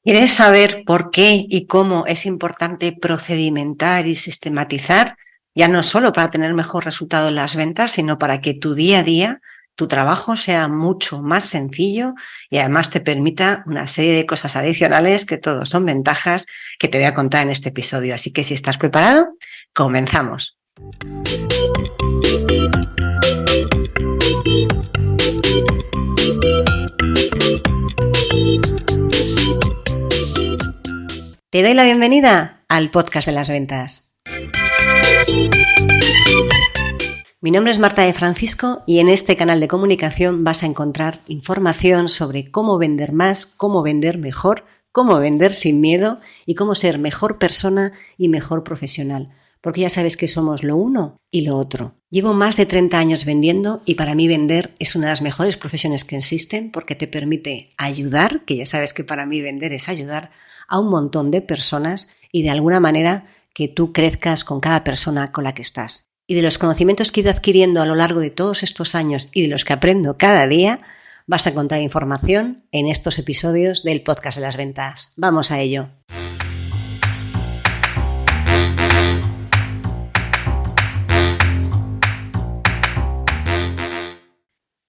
¿Quieres saber por qué y cómo es importante procedimentar y sistematizar? Ya no solo para tener mejor resultado en las ventas, sino para que tu día a día, tu trabajo sea mucho más sencillo y además te permita una serie de cosas adicionales que todos son ventajas que te voy a contar en este episodio. Así que si estás preparado, comenzamos. Te doy la bienvenida al podcast de las ventas. Mi nombre es Marta de Francisco y en este canal de comunicación vas a encontrar información sobre cómo vender más, cómo vender mejor, cómo vender sin miedo y cómo ser mejor persona y mejor profesional. Porque ya sabes que somos lo uno y lo otro. Llevo más de 30 años vendiendo y para mí vender es una de las mejores profesiones que existen porque te permite ayudar, que ya sabes que para mí vender es ayudar a un montón de personas y de alguna manera que tú crezcas con cada persona con la que estás. Y de los conocimientos que he ido adquiriendo a lo largo de todos estos años y de los que aprendo cada día, vas a encontrar información en estos episodios del podcast de las ventas. ¡Vamos a ello!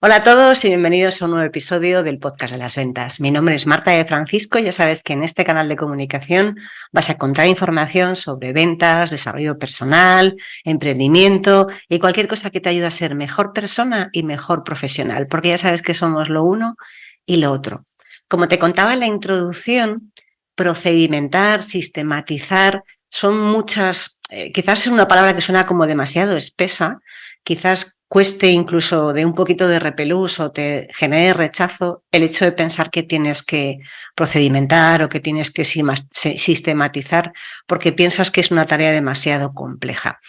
Hola a todos y bienvenidos a un nuevo episodio del podcast de las ventas. Mi nombre es Marta de Francisco y ya sabes que en este canal de comunicación vas a encontrar información sobre ventas, desarrollo personal, emprendimiento y cualquier cosa que te ayude a ser mejor persona y mejor profesional, porque ya sabes que somos lo uno y lo otro. Como te contaba en la introducción, procedimentar, sistematizar, son muchas, quizás es una palabra que suena como demasiado espesa, quizás cueste incluso de un poquito de repelús o te genere rechazo el hecho de pensar que tienes que procedimentar o que tienes que sistematizar porque piensas que es una tarea demasiado compleja.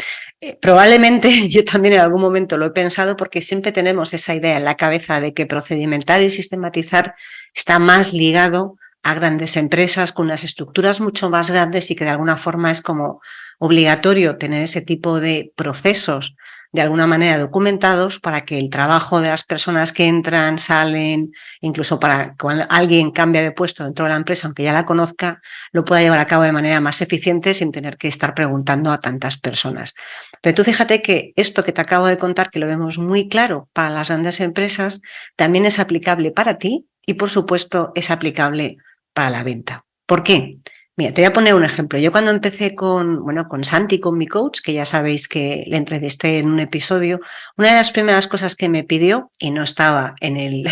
Probablemente yo también en algún momento lo he pensado porque siempre tenemos esa idea en la cabeza de que procedimentar y sistematizar está más ligado a grandes empresas con unas estructuras mucho más grandes y que de alguna forma es como obligatorio tener ese tipo de procesos de alguna manera documentados para que el trabajo de las personas que entran, salen, incluso para cuando alguien cambia de puesto dentro de la empresa, aunque ya la conozca, lo pueda llevar a cabo de manera más eficiente sin tener que estar preguntando a tantas personas. Pero tú fíjate que esto que te acabo de contar, que lo vemos muy claro para las grandes empresas, también es aplicable para ti y, por supuesto, es aplicable para la venta. ¿Por qué? Mira, te voy a poner un ejemplo. Yo cuando empecé con Santi, con mi coach, que ya sabéis que le entrevisté en un episodio, una de las primeras cosas que me pidió, y no estaba en el,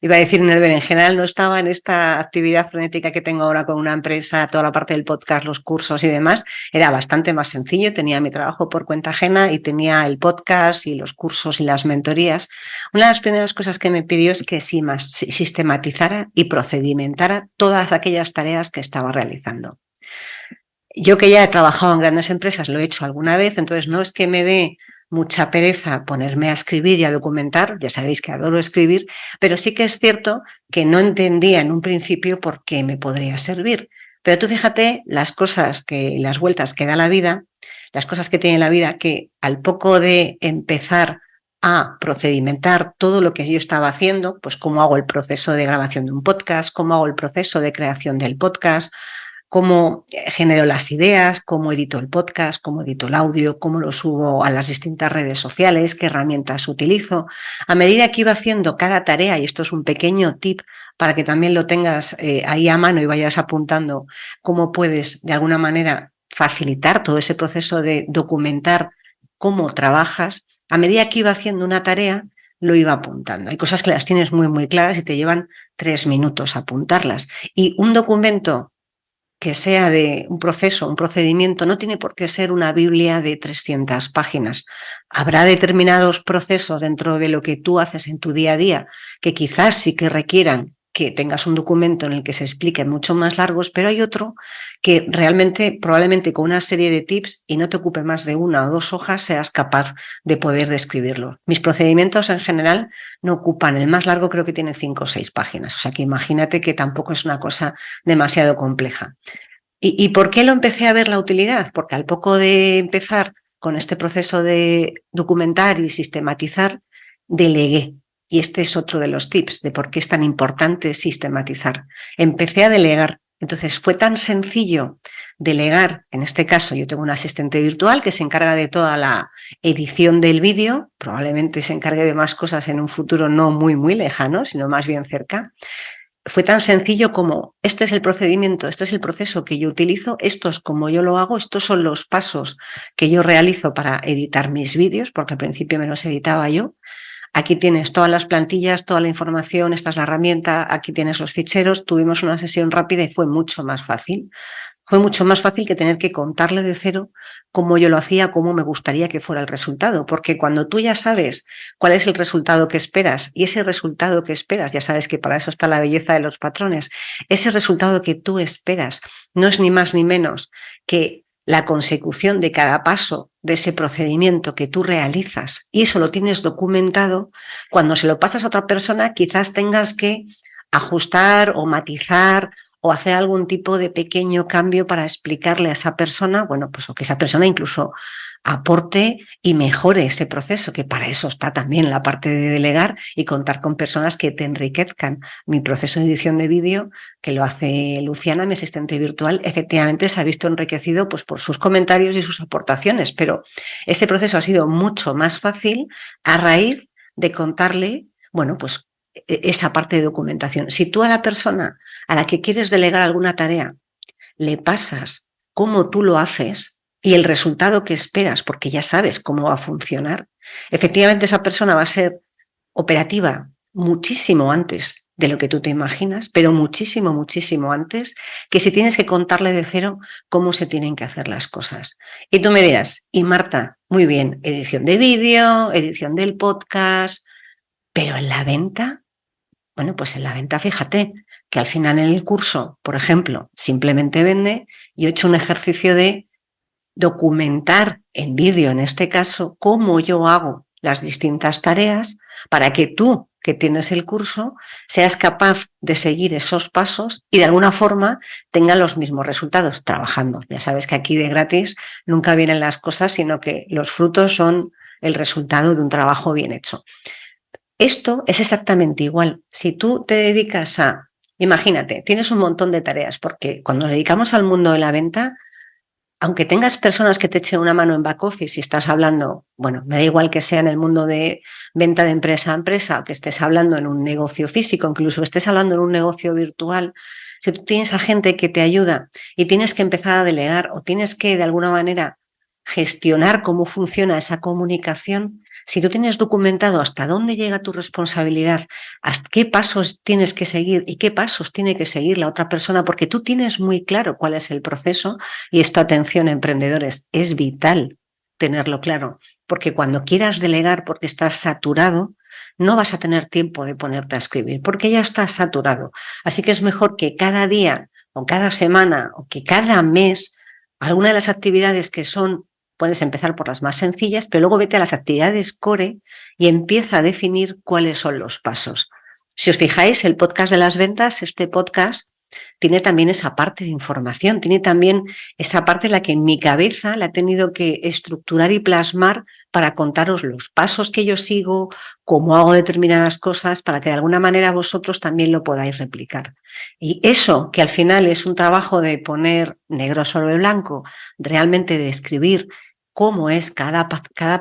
iba a decir en el berenjenal, no estaba en esta actividad frenética que tengo ahora con una empresa, toda la parte del podcast, los cursos y demás, era bastante más sencillo. Tenía mi trabajo por cuenta ajena y tenía el podcast y los cursos y las mentorías. Una de las primeras cosas que me pidió es que sistematizara y procedimentara todas aquellas tareas que estaba realizando. Yo que ya he trabajado en grandes empresas, lo he hecho alguna vez, entonces no es que me dé mucha pereza ponerme a escribir y a documentar, ya sabéis que adoro escribir, pero sí que es cierto que no entendía en un principio por qué me podría servir. Pero tú fíjate las vueltas que da la vida, las cosas que tiene la vida, que al poco de empezar a procedimentar todo lo que yo estaba haciendo, pues cómo hago el proceso de grabación de un podcast, cómo hago el proceso de creación del podcast, cómo genero las ideas, cómo edito el podcast, cómo edito el audio, cómo lo subo a las distintas redes sociales, qué herramientas utilizo. A medida que iba haciendo cada tarea, y esto es un pequeño tip para que también lo tengas ahí a mano y vayas apuntando cómo puedes de alguna manera facilitar todo ese proceso de documentar cómo trabajas, a medida que iba haciendo una tarea, lo iba apuntando. Hay cosas que las tienes muy, muy claras y te llevan 3 minutos apuntarlas. Y un documento que sea de un proceso, un procedimiento, no tiene por qué ser una Biblia de 300 páginas. Habrá determinados procesos dentro de lo que tú haces en tu día a día que quizás sí que requieran que tengas un documento en el que se expliquen mucho más largos, pero hay otro que realmente, probablemente con una serie de tips y no te ocupe más de 1 o 2 hojas, seas capaz de poder describirlo. Mis procedimientos en general no ocupan, el más largo creo que tiene 5 o 6 páginas, o sea que imagínate que tampoco es una cosa demasiado compleja. ¿Y por qué lo empecé a ver la utilidad? Porque al poco de empezar con este proceso de documentar y sistematizar, delegué. Y este es otro de los tips de por qué es tan importante sistematizar. Empecé a delegar. Entonces fue tan sencillo delegar, en este caso yo tengo un asistente virtual que se encarga de toda la edición del vídeo, probablemente se encargue de más cosas en un futuro no muy lejano, sino más bien cerca. Fue tan sencillo como este es el procedimiento, este es el proceso que yo utilizo, esto es como yo lo hago, estos son los pasos que yo realizo para editar mis vídeos, porque al principio me los editaba yo. Aquí tienes todas las plantillas, toda la información, esta es la herramienta, aquí tienes los ficheros. Tuvimos una sesión rápida y fue mucho más fácil. Fue mucho más fácil que tener que contarle de cero cómo yo lo hacía, cómo me gustaría que fuera el resultado, porque cuando tú ya sabes cuál es el resultado que esperas y ese resultado que esperas, ya sabes que para eso está la belleza de los patrones, ese resultado que tú esperas no es ni más ni menos que la consecución de cada paso de ese procedimiento que tú realizas y eso lo tienes documentado, cuando se lo pasas a otra persona quizás tengas que ajustar o matizar o hacer algún tipo de pequeño cambio para explicarle a esa persona, bueno, pues o que esa persona incluso aporte y mejore ese proceso, que para eso está también la parte de delegar y contar con personas que te enriquezcan. Mi proceso de edición de vídeo, que lo hace Luciana, mi asistente virtual, efectivamente se ha visto enriquecido pues, por sus comentarios y sus aportaciones, pero ese proceso ha sido mucho más fácil a raíz de contarle, bueno, pues esa parte de documentación. Si tú a la persona a la que quieres delegar alguna tarea le pasas cómo tú lo haces y el resultado que esperas, porque ya sabes cómo va a funcionar, efectivamente esa persona va a ser operativa muchísimo antes de lo que tú te imaginas, pero muchísimo antes que si tienes que contarle de cero cómo se tienen que hacer las cosas. Y tú me dirás, y Marta, muy bien, edición de vídeo, edición del podcast, pero en la venta, bueno, pues en la venta, fíjate que al final en el curso, por ejemplo, simplemente vende, yo he hecho un ejercicio de documentar en vídeo, en este caso, cómo yo hago las distintas tareas para que tú, que tienes el curso, seas capaz de seguir esos pasos y de alguna forma tenga los mismos resultados trabajando. Ya sabes que aquí de gratis nunca vienen las cosas, sino que los frutos son el resultado de un trabajo bien hecho. Esto es exactamente igual. Si tú te dedicas a, imagínate, tienes un montón de tareas, porque cuando nos dedicamos al mundo de la venta, aunque tengas personas que te echen una mano en back office y estás hablando, bueno, me da igual que sea en el mundo de venta de empresa a empresa, o que estés hablando en un negocio físico, incluso estés hablando en un negocio virtual, si tú tienes a gente que te ayuda y tienes que empezar a delegar o tienes que de alguna manera gestionar cómo funciona esa comunicación, si tú tienes documentado hasta dónde llega tu responsabilidad, hasta qué pasos tienes que seguir y qué pasos tiene que seguir la otra persona, porque tú tienes muy claro cuál es el proceso, y esto, atención, emprendedores, es vital tenerlo claro, porque cuando quieras delegar porque estás saturado, no vas a tener tiempo de ponerte a escribir, porque ya estás saturado. Así que es mejor que cada día o cada semana o que cada mes, alguna de las actividades que son, puedes empezar por las más sencillas, pero luego vete a las actividades core y empieza a definir cuáles son los pasos. Si os fijáis, el podcast de las ventas, este podcast tiene también esa parte de información, tiene también esa parte en la que en mi cabeza la he tenido que estructurar y plasmar para contaros los pasos que yo sigo, cómo hago determinadas cosas, para que de alguna manera vosotros también lo podáis replicar. Y eso, que al final es un trabajo de poner negro sobre blanco, realmente de escribir cómo es cada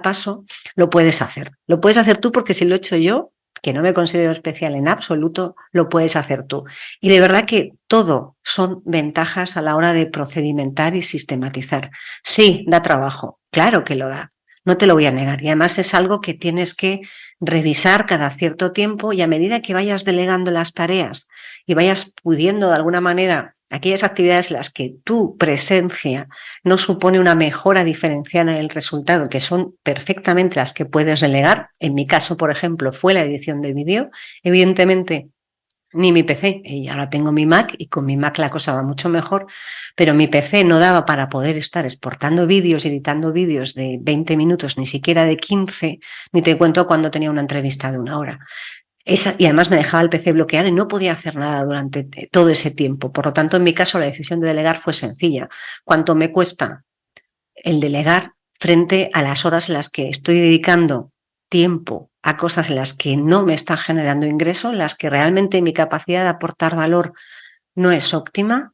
paso, lo puedes hacer. Lo puedes hacer tú porque si lo he hecho yo, que no me considero especial en absoluto, lo puedes hacer tú. Y de verdad que todo son ventajas a la hora de procedimentar y sistematizar. Sí, da trabajo, claro que lo da, no te lo voy a negar. Y además es algo que tienes que revisar cada cierto tiempo y a medida que vayas delegando las tareas y vayas pudiendo de alguna manera aquellas actividades en las que tu presencia no supone una mejora diferenciada en el resultado, que son perfectamente las que puedes delegar. En mi caso, por ejemplo, fue la edición de vídeo. Evidentemente, ni mi PC, y ahora tengo mi Mac y con mi Mac la cosa va mucho mejor, pero mi PC no daba para poder estar exportando vídeos, editando vídeos de 20 minutos, ni siquiera de 15, ni te cuento cuando tenía una entrevista de 1 hora. Y además me dejaba el PC bloqueado y no podía hacer nada durante todo ese tiempo. Por lo tanto, en mi caso, la decisión de delegar fue sencilla. ¿Cuánto me cuesta el delegar frente a las horas en las que estoy dedicando tiempo a cosas en las que no me está generando ingreso, en las que realmente mi capacidad de aportar valor no es óptima?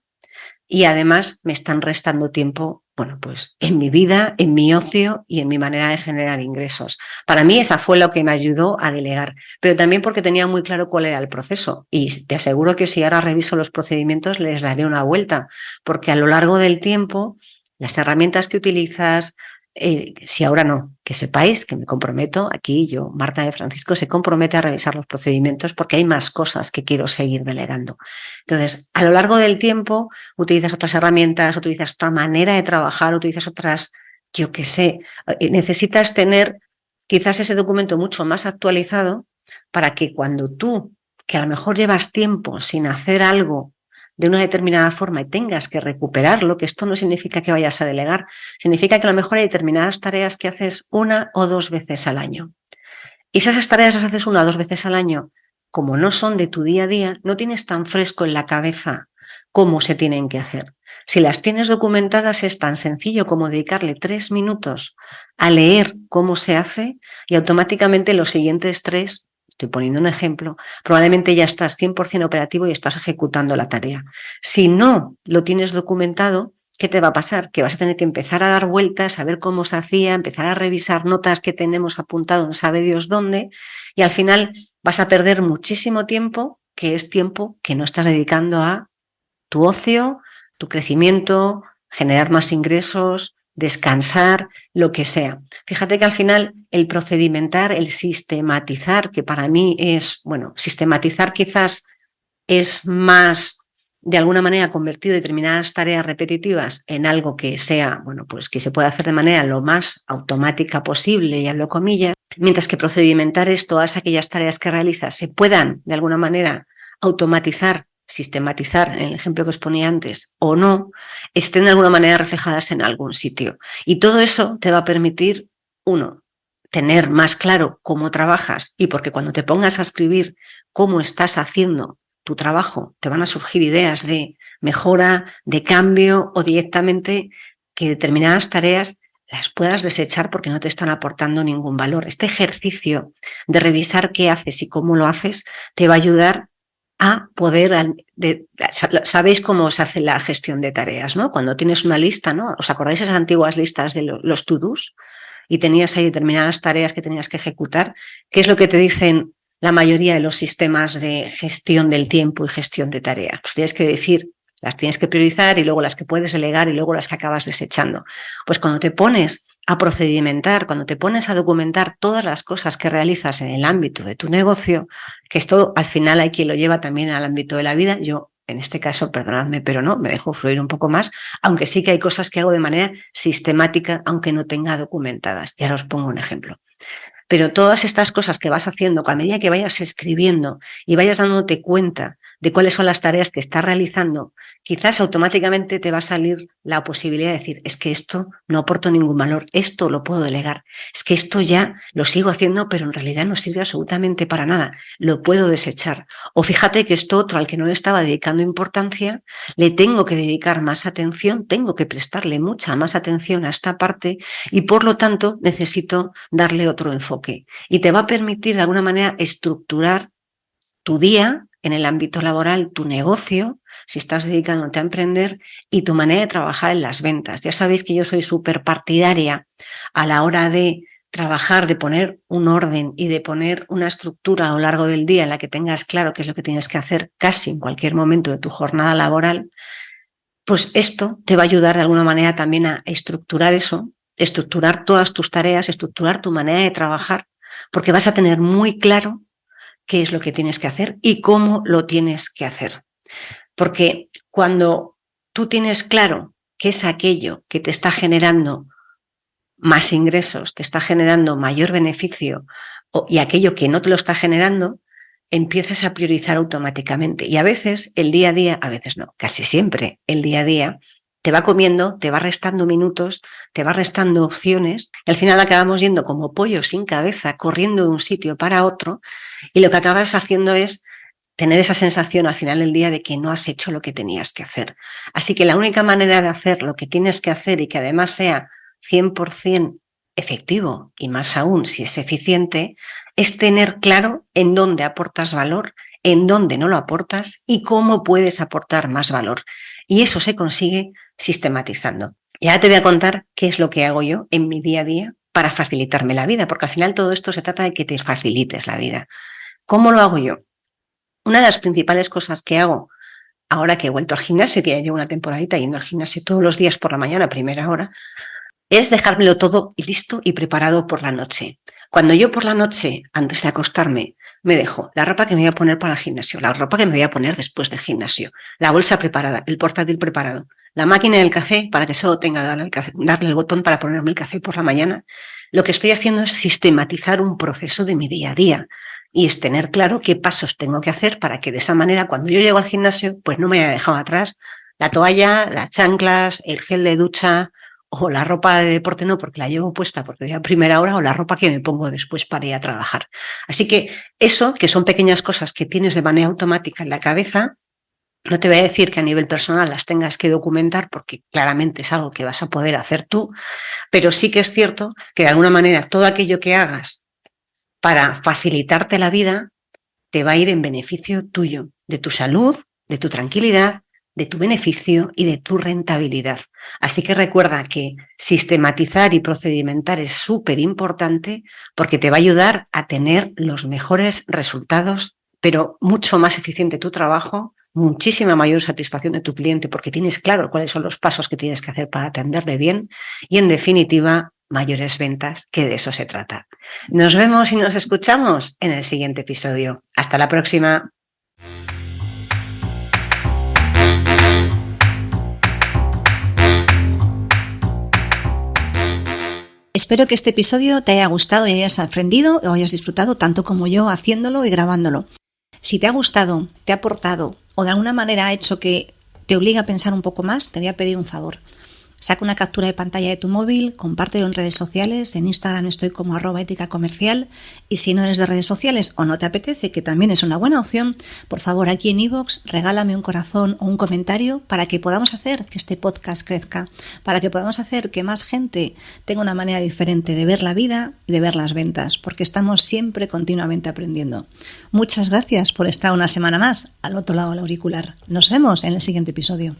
y además me están restando tiempo, bueno, pues en mi vida, en mi ocio y en mi manera de generar ingresos. Para mí esa fue lo que me ayudó a delegar, pero también porque tenía muy claro cuál era el proceso y te aseguro que si ahora reviso los procedimientos les daré una vuelta, porque a lo largo del tiempo las herramientas que utilizas, si ahora no, que sepáis que me comprometo, aquí yo, Marta de Francisco, se compromete a revisar los procedimientos porque hay más cosas que quiero seguir delegando. Entonces, a lo largo del tiempo, utilizas otras herramientas, utilizas otra manera de trabajar, utilizas otras, yo qué sé, necesitas tener quizás ese documento mucho más actualizado para que cuando tú, que a lo mejor llevas tiempo sin hacer algo de una determinada forma y tengas que recuperarlo, que esto no significa que vayas a delegar, significa que a lo mejor hay determinadas tareas que haces 1 o 2 veces al año. Y si esas tareas las haces 1 o 2 veces al año, como no son de tu día a día, no tienes tan fresco en la cabeza cómo se tienen que hacer. Si las tienes documentadas es tan sencillo como dedicarle 3 minutos a leer cómo se hace y automáticamente los siguientes 3, estoy poniendo un ejemplo, probablemente ya estás 100% operativo y estás ejecutando la tarea. Si no lo tienes documentado, ¿qué te va a pasar? Que vas a tener que empezar a dar vueltas, a ver cómo se hacía, empezar a revisar notas que tenemos apuntado en sabe Dios dónde, y al final vas a perder muchísimo tiempo, que es tiempo que no estás dedicando a tu ocio, tu crecimiento, generar más ingresos, descansar, lo que sea. Fíjate que al final el procedimentar, el sistematizar, que para mí es, bueno, sistematizar quizás es más, de alguna manera, convertir determinadas tareas repetitivas en algo que sea, bueno, pues que se pueda hacer de manera lo más automática posible, y hablo comillas, mientras que procedimentar es todas aquellas tareas que realizas se puedan, de alguna manera, automatizar, sistematizar, en el ejemplo que os ponía antes, o no, estén de alguna manera reflejadas en algún sitio. Y todo eso te va a permitir, uno, tener más claro cómo trabajas y porque cuando te pongas a escribir cómo estás haciendo tu trabajo, te van a surgir ideas de mejora, de cambio o directamente que determinadas tareas las puedas desechar porque no te están aportando ningún valor. Este ejercicio de revisar qué haces y cómo lo haces te va a ayudar a poder, sabéis cómo se hace la gestión de tareas, ¿no? Cuando tienes una lista, ¿no? ¿Os acordáis esas antiguas listas de los to-dos? Y tenías ahí determinadas tareas que tenías que ejecutar. ¿Qué es lo que te dicen la mayoría de los sistemas de gestión del tiempo y gestión de tareas? Pues tienes que decir, las tienes que priorizar y luego las que puedes delegar y luego las que acabas desechando. Pues cuando te pones a procedimentar, cuando te pones a documentar todas las cosas que realizas en el ámbito de tu negocio, que esto al final hay quien lo lleva también al ámbito de la vida, yo en este caso, perdonadme, pero no, me dejo fluir un poco más, aunque sí que hay cosas que hago de manera sistemática, aunque no tenga documentadas. Y ahora os pongo un ejemplo. Pero todas estas cosas que vas haciendo, a medida que vayas escribiendo y vayas dándote cuenta de cuáles son las tareas que estás realizando, quizás automáticamente te va a salir la posibilidad de decir, es que esto no aporta ningún valor, esto lo puedo delegar, es que esto ya lo sigo haciendo, pero en realidad no sirve absolutamente para nada, lo puedo desechar. O fíjate que esto otro al que no le estaba dedicando importancia, le tengo que dedicar más atención, tengo que prestarle mucha más atención a esta parte y por lo tanto necesito darle otro enfoque. Y te va a permitir de alguna manera estructurar tu día en el ámbito laboral, tu negocio, si estás dedicándote a emprender, y tu manera de trabajar en las ventas. Ya sabéis que yo soy súper partidaria a la hora de trabajar, de poner un orden y de poner una estructura a lo largo del día en la que tengas claro qué es lo que tienes que hacer casi en cualquier momento de tu jornada laboral. Pues esto te va a ayudar de alguna manera también a estructurar eso, estructurar todas tus tareas, estructurar tu manera de trabajar, porque vas a tener muy claro qué es lo que tienes que hacer y cómo lo tienes que hacer. Porque cuando tú tienes claro qué es aquello que te está generando más ingresos, te está generando mayor beneficio y aquello que no te lo está generando, empiezas a priorizar automáticamente. Y a veces el día a día, a veces no, casi siempre el día a día, te va comiendo, te va restando minutos, te va restando opciones, y al final acabamos yendo como pollo sin cabeza, corriendo de un sitio para otro, y lo que acabas haciendo es tener esa sensación al final del día de que no has hecho lo que tenías que hacer. Así que la única manera de hacer lo que tienes que hacer y que además sea 100% efectivo, y más aún si es eficiente, es tener claro en dónde aportas valor, en dónde no lo aportas y cómo puedes aportar más valor. Y eso se consigue sistematizando. Y ahora te voy a contar qué es lo que hago yo en mi día a día para facilitarme la vida, porque al final todo esto se trata de que te facilites la vida. ¿Cómo lo hago yo? Una de las principales cosas que hago ahora que he vuelto al gimnasio, que ya llevo una temporadita yendo al gimnasio todos los días por la mañana a primera hora, es dejármelo todo listo y preparado por la noche. Cuando yo por la noche, antes de acostarme, me dejo la ropa que me voy a poner para el gimnasio, la ropa que me voy a poner después del gimnasio, la bolsa preparada, el portátil preparado, la máquina del café para que solo tenga que darle el botón para ponerme el café por la mañana, lo que estoy haciendo es sistematizar un proceso de mi día a día y es tener claro qué pasos tengo que hacer para que de esa manera cuando yo llego al gimnasio pues no me haya dejado atrás la toalla, las chanclas, el gel de ducha o la ropa de deporte no porque la llevo puesta porque voy a primera hora o la ropa que me pongo después para ir a trabajar. Así que eso, que son pequeñas cosas que tienes de manera automática en la cabeza, no te voy a decir que a nivel personal las tengas que documentar porque claramente es algo que vas a poder hacer tú, pero sí que es cierto que de alguna manera todo aquello que hagas para facilitarte la vida te va a ir en beneficio tuyo, de tu salud, de tu tranquilidad, de tu beneficio y de tu rentabilidad. Así que recuerda que sistematizar y procedimentar es súper importante porque te va a ayudar a tener los mejores resultados, pero mucho más eficiente tu trabajo, muchísima mayor satisfacción de tu cliente porque tienes claro cuáles son los pasos que tienes que hacer para atenderle bien y, en definitiva, mayores ventas, que de eso se trata. Nos vemos y nos escuchamos en el siguiente episodio. Hasta la próxima. Espero que este episodio te haya gustado y hayas aprendido o hayas disfrutado tanto como yo haciéndolo y grabándolo. Si te ha gustado, te ha aportado o de alguna manera ha hecho que te obligue a pensar un poco más, te voy a pedir un favor. Saca una captura de pantalla de tu móvil, compártelo en redes sociales, en Instagram estoy como @éticacomercial y si no eres de redes sociales o no te apetece, que también es una buena opción, por favor aquí en iVoox regálame un corazón o un comentario para que podamos hacer que este podcast crezca, para que podamos hacer que más gente tenga una manera diferente de ver la vida y de ver las ventas, porque estamos siempre continuamente aprendiendo. Muchas gracias por estar una semana más al otro lado del auricular. Nos vemos en el siguiente episodio.